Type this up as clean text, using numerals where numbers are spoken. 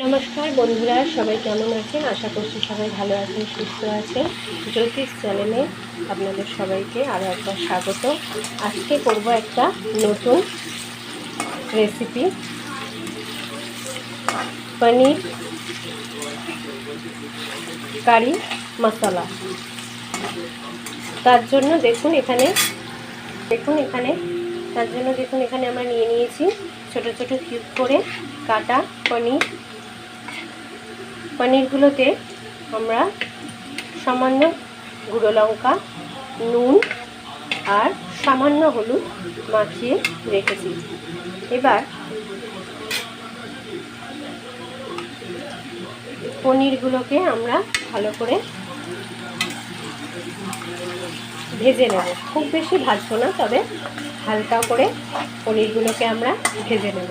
নমস্কার বন্ধুরা, সবাই কেমন আছেন? আশা করছি সবাই ভালো আছেন, সুস্থ আছেন। জ্যোতিষ চ্যানেলে আপনাদের সবাইকে আরও একবার স্বাগত। আজকে করব একটা নতুন রেসিপি, পনির কারি মশলা। তার জন্য দেখুন এখানে আমরা নিয়ে নিয়েছি ছোট ছোট কিউব করে কাটা পনিরগুলোতে আমরা সামান্য গুঁড়ো লঙ্কা, নুন আর সামান্য হলুদ মাখিয়ে রেখেছি। এবার পনিরগুলোকে আমরা ভালো করে ভেজে নেব। খুব বেশি ভাজবো না, তবে হালকা করে পনিরগুলোকে আমরা ভেজে নেব।